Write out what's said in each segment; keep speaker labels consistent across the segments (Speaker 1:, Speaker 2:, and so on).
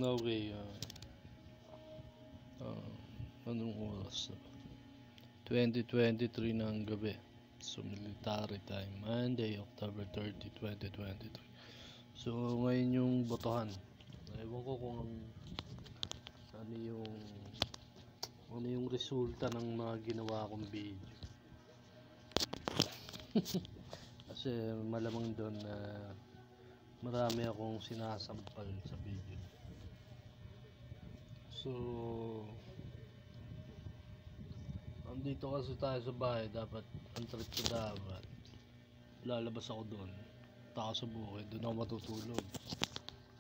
Speaker 1: Okay, anong oras? 2023 ng gabi. So, military time. Monday, October 30, 2023. So, ngayon yung botohan. Ewan ko kung ano yung resulta ng mga ginawa kong video. Kasi malamang doon na marami akong sinasampal sa video. So, andito kasi tayo sa bahay, dapat ang trip ko dapat lalabas ako doon, takas sa bukid, doon ako matutulog.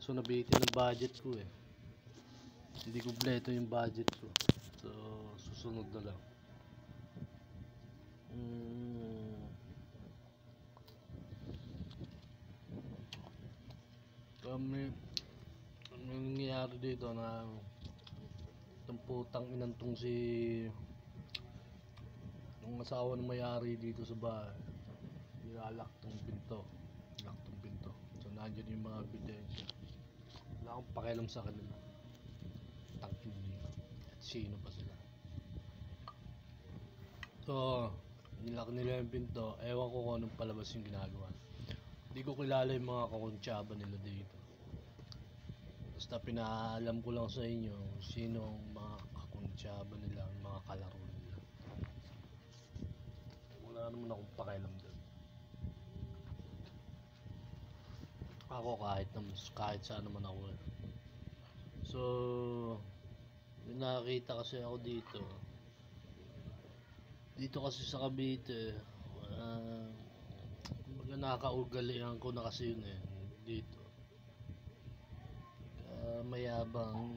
Speaker 1: So nabitin yung budget ko hindi kumpleto yung budget ko, so susunod na lang. May nangyayari dito na itong putang inantong yung asawa ng may-ari dito sa bahay, nilalak tong pinto, so nandiyan yung mga ebidensya. Wala akong pakialam sa kanila, tangkin nila at sino pa sila. So nilak nila yung pinto, ewan ko kung anong palabas yung ginagawa. Hindi ko kilala yung mga kakuntsaba nila dito, basta pinaalam ko lang sa inyo sino ang mga kakuntsaba nila, ang mga kalaro nila. Wala naman akong pakialam doon. Ako kahit saan naman ako So may nakakita kasi ako dito kasi sa Cavite, kumbaga nakakaugalian ko na kasi yun dito. Mayabang,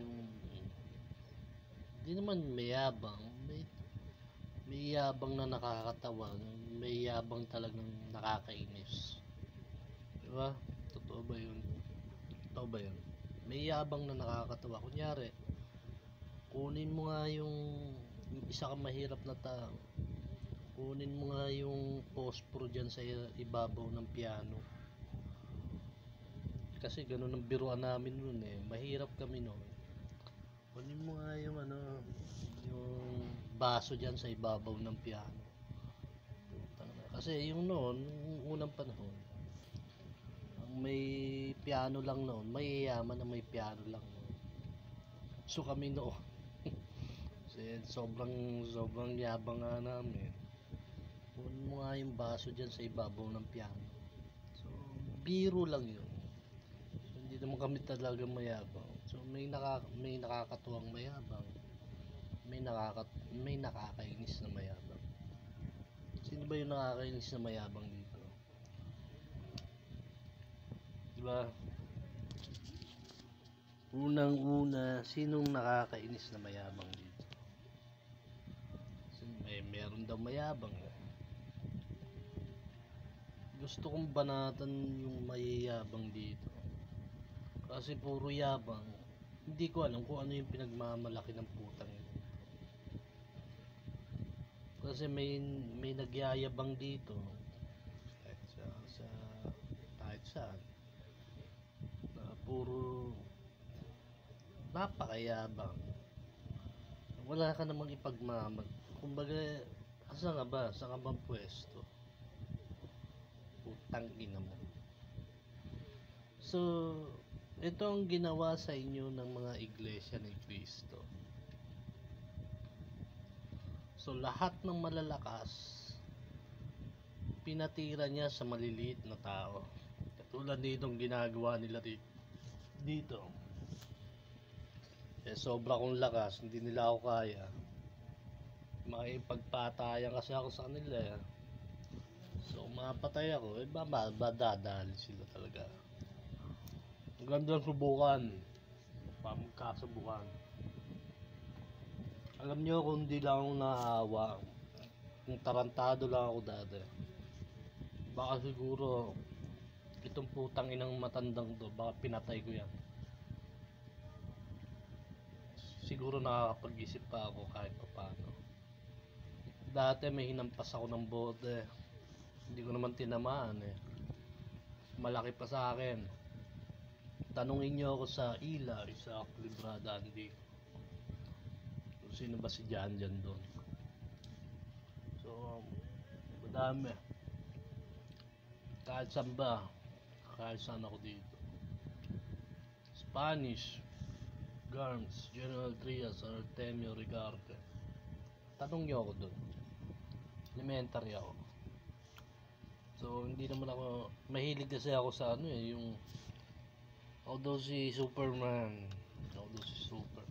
Speaker 1: hindi naman mayabang, may yabang na nakakatawa, may yabang talagang nakakainis, diba? Totoo ba yun? May yabang na nakakatawa. Kunyari, kunin mo nga yung isa kang mahirap na tao, kunin mo nga yung posporo dyan sa ibabaw ng piano. Kasi ganun ang biruan namin nun mahirap kami nun. Kunin mo nga yung yung baso dyan sa ibabaw ng piano. Kasi yung noon, unang panahon, may piano lang noon, mayayaman na may piano lang noon. So kami noon, sobrang yabang nga namin. Kunin mo nga yung baso dyan sa ibabaw ng piano. So biro lang yun. So hindi naman kami talaga mayabang. So may nakakatuwang mayabang, may nakakainis na mayabang. Sino ba yung nakakainis na mayabang dito? Diba? Unang-una, sinong nakakainis na mayabang dito? Meron daw mayabang Gusto kong banatan yung mayayabang dito. Kasi puro yabang. Hindi ko alam kung ano yung pinagmamalaki ng putang yun. Kasi may nagyayabang dito kahit saan na puro napakayabang. Wala ka namang kumbaga, asa nga ba? Saan ka bang pwesto? Putang ina mo. So ito ang ginawa sa inyo ng mga iglesia ni Cristo. So lahat ng malalakas pinatira niya sa maliliit na tao. Katulad nitong ginagawa nila dito. Sobra kong lakas, hindi nila ako kaya. Makipagpatayan kasi ako sa kanila So mapatay ako, dadali sila talaga. Ang ganda ng subukan, pamagkasubukan. Alam nyo, kung hindi lang ako naawa, kung tarantado lang ako dati, baka siguro itong putang inang matandang to, baka pinatay ko yan. Siguro nakakapag-isip pa ako kahit paano. Dati may hinampas ako ng bote, hindi ko naman tinamaan malaki pa sa akin. tanungin niyo ako sa Ila, sa Librada Andy. Kung sino ba si Jan Jan doon. So, madami. Kahit saan ba, kahit saan ako dito. Spanish, Garms, General Trias, Artemio Rigarte. Tanong niyo ako doon. Elementary ako. So, hindi naman ako, mahilig kasi ako sa ano eh, yung ako daw si Superman. Ako daw si Super.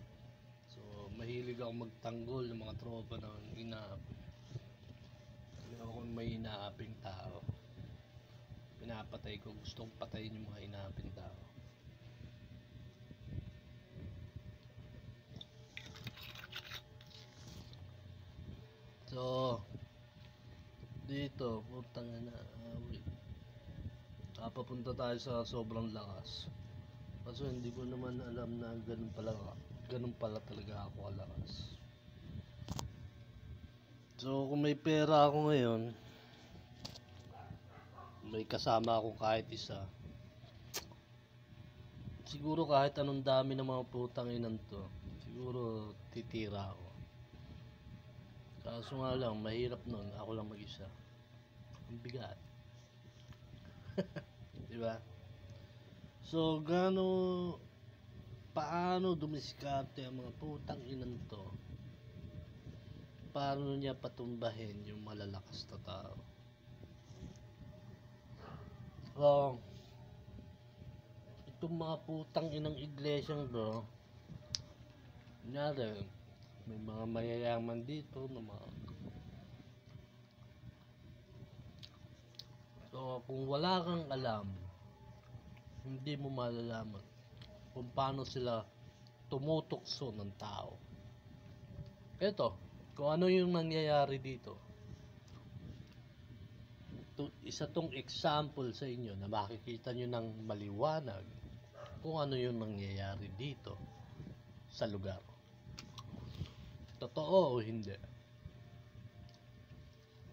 Speaker 1: So, mahilig ako magtanggol ng mga tropa na inaapin. Hindi ako may inaaping tao. Pinapatay ko. Gusto kong patayin yung mga inaaping tao. So, dito, putang na, wait. Papunta tayo sa sobrang lakas. Kaso hindi ko naman alam na ganun pala talaga ako kalakas. So, kung may pera ako ngayon, may kasama ako kahit isa, siguro kahit anong dami ng mga putang inan to, siguro titira ako. Kaso nga lang, mahirap nun, ako lang mag-isa. Ang bigat. Diba? So, paano dumiskarte ang mga putang inan to? Paano niya patumbahin yung malalakas na tao? So, itong mga putang inang iglesyang to, kunyari, may mga mayayaman dito na mga... So, kung wala kang alam, hindi mo malalaman kung paano sila tumutokso ng tao. Eto, kung ano yung nangyayari dito. Isa tong example sa inyo na makikita nyo ng maliwanag kung ano yung nangyayari dito sa lugar. Totoo o hindi?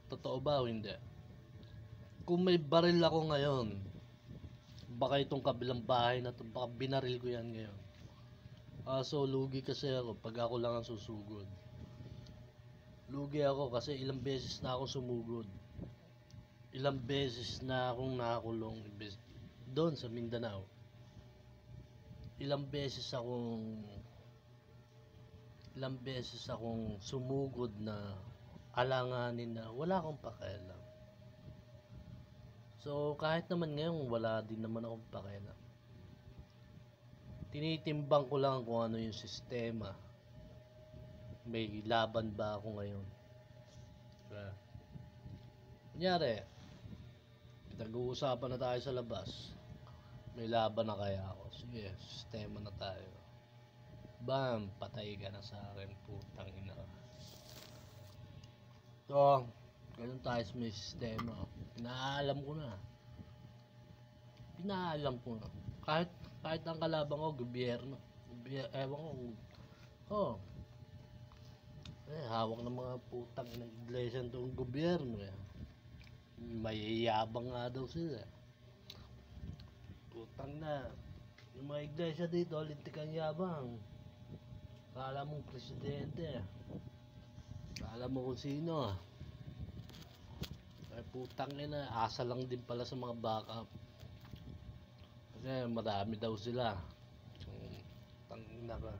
Speaker 1: Totoo ba o hindi? Kung may baril ako ngayon, baka itong kabilang bahay na to, baka binaril ko yan ngayon. So lugi kasi ako pag ako lang ang susugod. Lugi ako kasi ilang beses na ako sumugod. Ilang beses na akong nakakulong doon sa Mindanao. Ilang beses akong sumugod na alanganin na wala akong pakialam. So kahit naman ngayon wala din naman akong pakialam. Tinitimbang ko lang kung ano yung sistema. May laban ba ako ngayon? Diba? Kunyari, nag-uusapan na tayo sa labas. May laban na kaya ako. Sige, sistema na tayo. Bam, patay ka na sa akin, putang ina. So, ganun tayo sa may sistema. Pinaalam ko na. Kahit ang kalabang ko, gobyerno. Ewan ko. Hawak ng mga putang inang iglesia itong gobyerno eh. Mayayabang nga daw sila. Putang na. Yung mga iglesia dito, lintikan yabang. Kala mong presidente. Kala mo kung sino. Ay putang ina, asa lang din pala sa mga backup. Kasi marami daw sila. Tangina ka.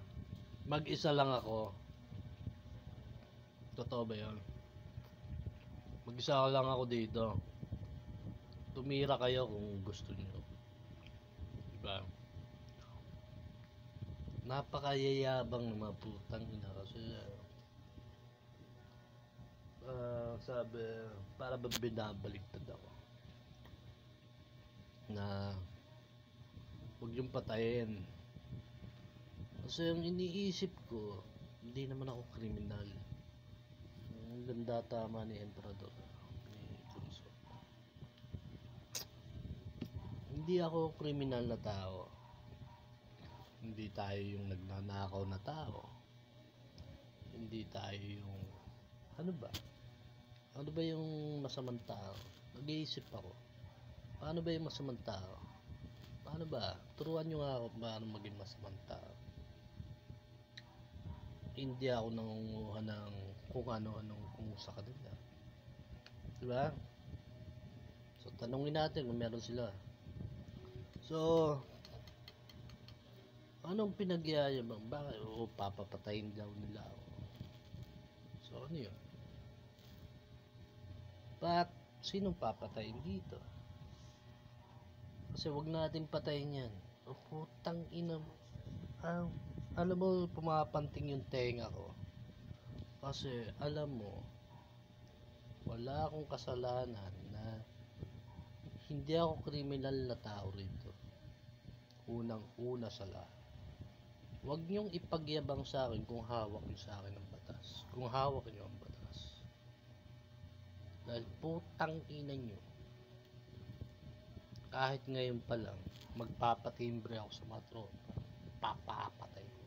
Speaker 1: Mag-isa lang ako. Totoo ba yun? Mag-isa lang ako dito. Tumira kayo kung gusto niyo. Diba? Napakayayabang ng mga putang ina kasi sabi, para ba binabaliktad ako na huwag yung patayin. Kasi yung iniisip ko, hindi naman ako kriminal. Ang ganda tama ni Emperador, ni Bunso. Hindi ako kriminal na tao. Hindi tayo yung nagnanakaw na tao. Hindi tayo yung ano ba? Ano ba yung masamang tao? Nag-iisip ako. Paano ba yung masamang tao? Ano ba? Turuan nyo nga ako paano maging masamang tao. Hindi ako nangunguha ng kung ano-anong kung sa kanila. Diba? So, tanungin natin kung meron sila. So, anong pinagyayabang? Bakit? Oo, papapatayin daw nila ako. So, ano yun? Sinong papatayin dito? Kasi wag natin patayin yan. O putang ina mo. Alam mo, pumapanting yung tenga ko. Kasi, alam mo, wala akong kasalanan na hindi ako kriminal na tao rito. Unang-una sa lahat. Huwag niyong ipagyabang sa akin kung hawak niyo sa akin ang batas. Kung hawak niyo ang batas. Dahil putang ina niyo. Kahit ngayon pa lang, magpapatimbre ako sa mga tropa. Papapatay ko.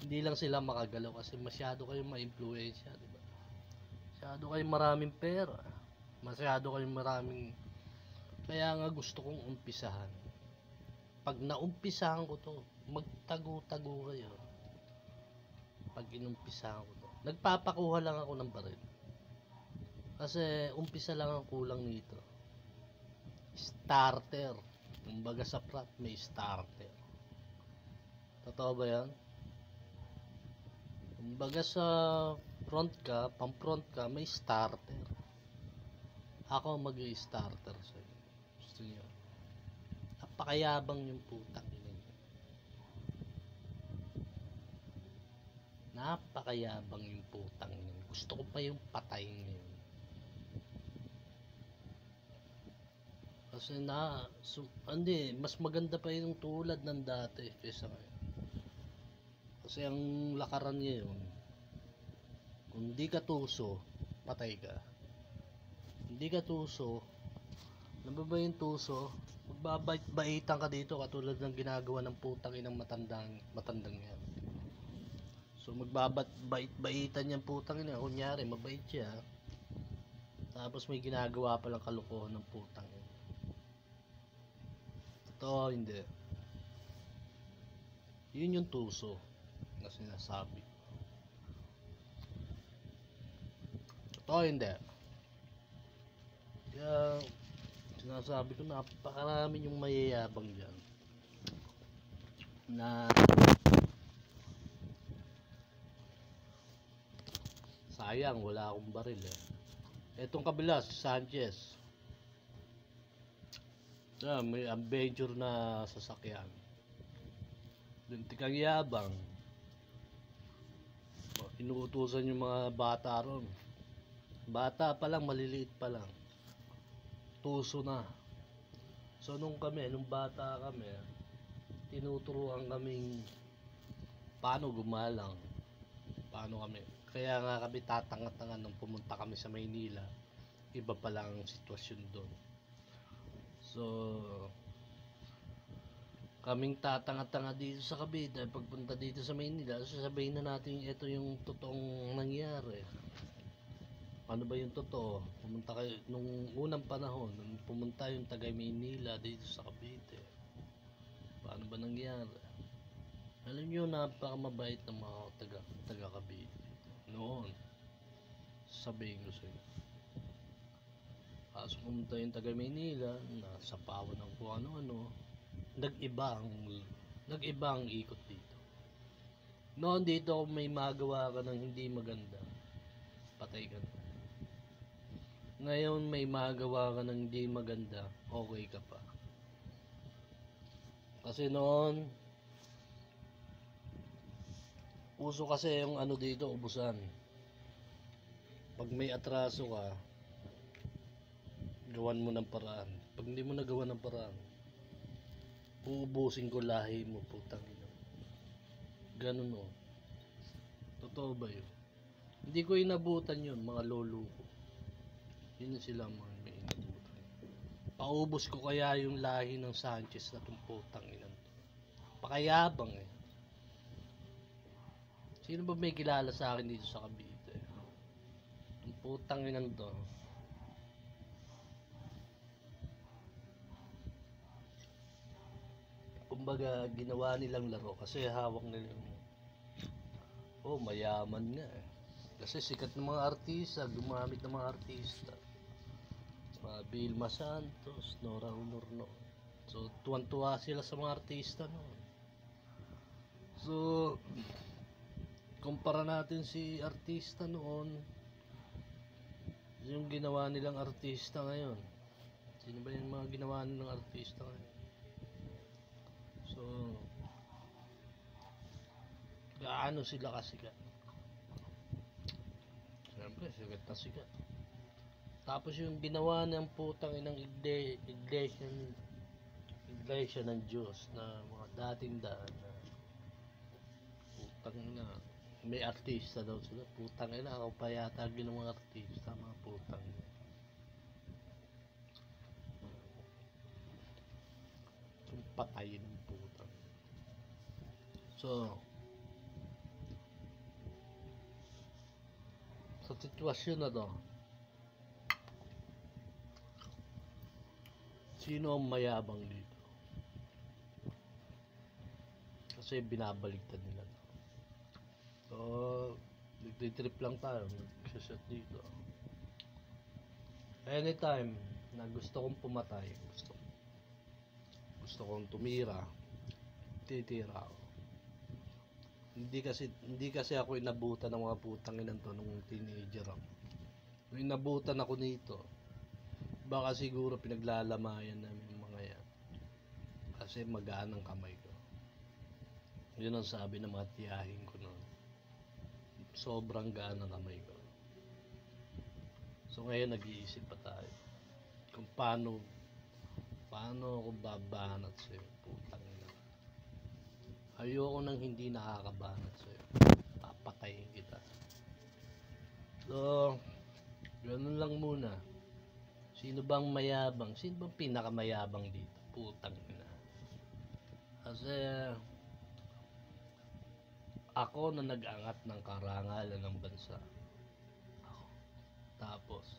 Speaker 1: Hindi lang sila makagalaw kasi masyado kayong ma-influensya, diba? Masyado kayong maraming pera. Masyado kayong maraming... Kaya nga gusto kong umpisahan. Pag naumpisahan ko to, magtago-tago kayo. Pag inumpisahan ko to, nagpapakuha lang ako ng baril. Kasi umpisa lang ang kulang nito. Starter. Kumbaga sa prat may starter. Totoo ba yan? Kumbaga sa pang-front ka, may starter. Ako mag-i-starter sa'yo. Gusto nyo? Napakayabang yung putang ina nyo. Napakayabang yung putang ina nyo. Gusto ko pa yung patayin nyo. Kasi hindi, mas maganda pa yung tulad ng dati kaysa ngayon. Kasi ang lakaran ngayon, kung di ka tuso, patay ka. Hindi ka tuso, ano ba yung tuso? Magbabait-baitan ka dito katulad ng ginagawa ng putang inang matandang yan. So magbabait-baitan yung putang ina, kunyari mabait siya. Tapos may ginagawa palang kalokohan ng putang ina. Totoo, hindi. Yun yung tuso na sinasabi. Totoo, hindi. Kaya sinasabi ko, napakarami yung mayayabang dyan na sayang wala akong baril eh. Etong kabila si Sanchez, may adventure na sasakyan, lintikang yabang, inuutusan yung mga bata ron. Bata pa lang, maliliit pa lang, tuso na. So nung bata kami, tinuturuan kaming paano gumalang, paano kami. Kaya nga kami tatanga-tanga nung pumunta kami sa Maynila. Iba pa lang ang sitwasyon doon. So kaming tatanga-tanga dito sa Cavite, pagpunta dito sa Maynila, sasabihin na natin ito yung totoong nangyari. Ano ba yung totoo? Pumunta kayo nung unang panahon, nung pumunta yung taga Maynila dito sa Cavite. Paano ba nangyari? Alam nyo, napakamabait ng mga taga Cavite noon. Sabihin ko sa'yo. Kaso pumunta yung taga Maynila, nasa pawan ng kung ano-ano, nag-iba ang ikot dito. Noon dito, may magawa ka ng hindi maganda, patay ka na. Ngayon may magawa ka ng hindi maganda, okay ka pa. Kasi noon, uso kasi yung ano dito, ubusan. Pag may atraso ka, gawan mo ng paraan. Pag hindi mo nagawa ng paraan, uubusin ko lahi mo, putang ina. Ganun o. Totoo ba yun? Hindi ko inabutan yun, mga lolo ko. Yun sila mga may inabutan. Paubos ko kaya yung lahi ng Sanchez na itong putang ina. Pakayabang eh. Sino ba may kilala sa akin dito sa Cavite? Itong putang ina to. kumbaga ginawa nilang laro kasi hawak nila yung mayaman nga eh. Kasi sikat ng mga artista, gumamit ng mga artista. Vilma Santos, Nora Honor. So tuwan-tuwa sila sa mga artista noon. So kumpara natin si artista noon, yung ginawa nilang artista ngayon. Sino ba yung mga ginawa nilang artista ngayon? So gaano sila kasikat? Siyempre, sikat na sikat. Tapos yung ginawa ng putang inang iglesia ng Diyos na mga dating daan na putang ina, may artista daw sila. Putang ina, ako pa yata ginawang artista, mga putang ina. Yung patayin ng putang. So sa sitwasyon na to, sino ang mayabang dito? Kasi binabaligtad nila. So, nagtitrip lang tayo, nagsaset dito. Anytime na gusto kong pumatay, gusto kong tumira, titira ako. Hindi kasi ako inabutan ng mga putang inan to nung teenager ako. Nung inabutan ako nito, baka siguro pinaglalamayan namin yung mga yan. Kasi magaan ang kamay ko. Yun ang sabi ng mga tiyahin ko noon. Sobrang gaan ang kamay ko. So ngayon nag-iisip pa tayo kung paano ako babanat sa'yo, putang ina. Ayoko nang hindi nakakabanat sa'yo. Papatayin kita. So, ganun lang muna. Sino bang mayabang? Sino bang pinakamayabang dito? Putang ina. Kasi ako na nag-angat ng karangalan ng bansa. Tapos,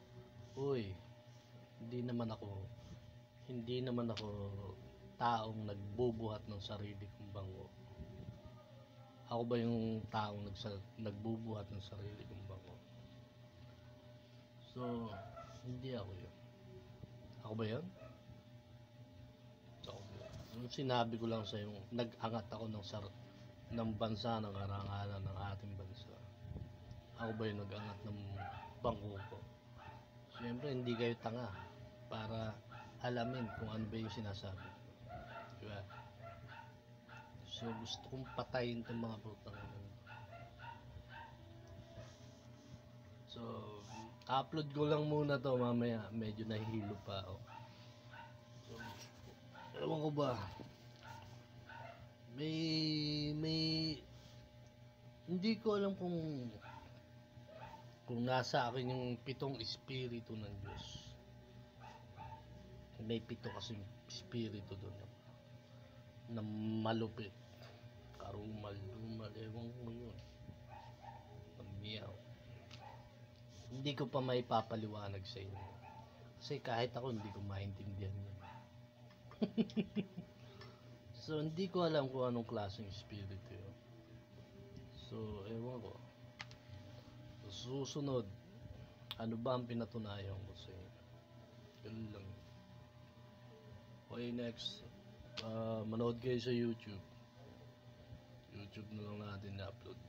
Speaker 1: hindi naman ako taong nagbubuhat ng sarili kong bango. Ako ba yung taong nagbubuhat ng sarili kong bango? So, hindi ako yun. Ako ba yun? Ako ba yun? Yung sinabi ko lang sa yung nag-angat ako ng bansa, ng karangalan ng ating bansa. Ako ba yung nag-angat ng bango ko? Siyempre, hindi kayo tanga para alamin kung ano ba yung sinasabi ko. Diba? So gusto kong patayin itong mga putang ina. So upload ko lang muna to mamaya, medyo nahihilo pa ako. So ewan ko ba, may hindi ko alam kung nasa akin yung 7 espiritu ng Diyos. May 7 kasing espiritu doon na malupit, karumal-dumal, ewan ko yun, pagmiyaw. Hindi ko pa may papaliwanag sa inyo kasi kahit ako hindi ko maintindihan yun. So hindi ko alam kung anong klaseng espiritu yun. So ewan ko. Susunod, ano ba ang pinatunayan ko sa inyo? Yun lang. Okay, next, manood kayo sa YouTube na lang natin na-upload.